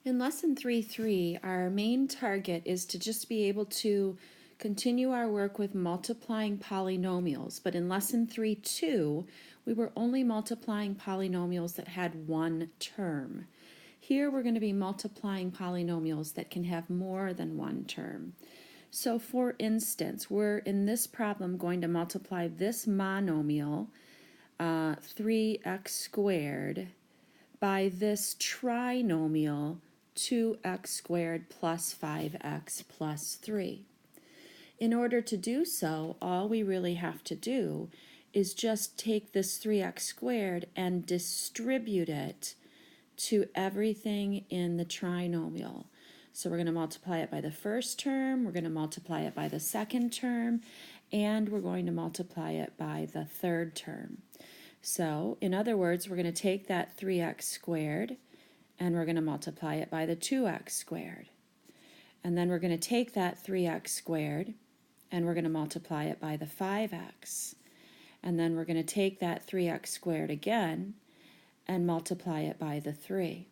In Lesson 3.3, our main target is to just be able to continue our work with multiplying polynomials. But in Lesson 3.2, we were only multiplying polynomials that had one term. Here we're going to be multiplying polynomials that can have more than one term. So for instance, we're in this problem going to multiply this monomial, 3x squared, by this trinomial, 2x squared plus 5x plus 3. In order to do so, all we really have to do is just take this 3x squared and distribute it to everything in the trinomial. So we're going to multiply it by the first term, we're going to multiply it by the second term, and we're going to multiply it by the third term. So, in other words, we're going to take that 3x squared and we're going to multiply it by the 2x squared. And then we're going to take that 3x squared and we're going to multiply it by the 5x. And then we're going to take that 3x squared again and multiply it by the 3.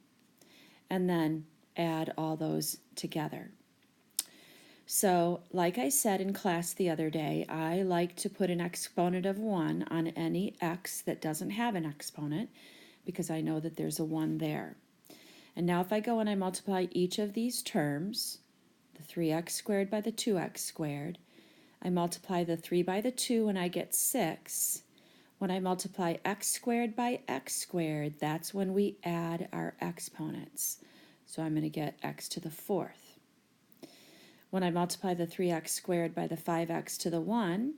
And then add all those together. So, like I said in class the other day, I like to put an exponent of 1 on any x that doesn't have an exponent because I know that there's a 1 there. And now if I go and I multiply each of these terms, the 3x squared by the 2x squared, I multiply the 3 by the 2 and I get 6. When I multiply x squared by x squared, that's when we add our exponents. So I'm going to get x to the 4th. When I multiply the 3x squared by the 5x to the 1,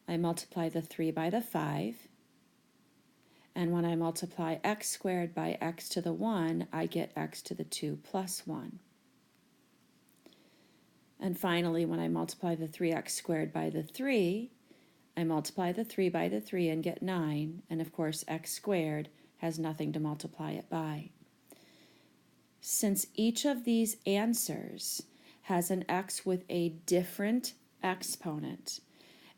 I multiply the 3 by the 5. And when I multiply x squared by x to the 1, I get x to the 2 plus 1. And finally, when I multiply the 3x squared by the 3, I multiply the 3 by the 3 and get 9. And of course, x squared has nothing to multiply it by. Since each of these answers has an x with a different exponent,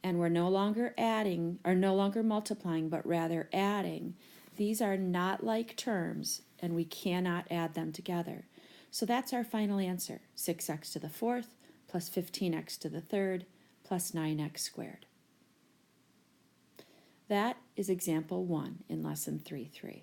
and we're no longer adding, or no longer multiplying, but rather adding, these are not like terms, and we cannot add them together. So that's our final answer, 6x to the 4th plus 15x to the 3rd plus 9x squared. That is example 1 in lesson 3.3.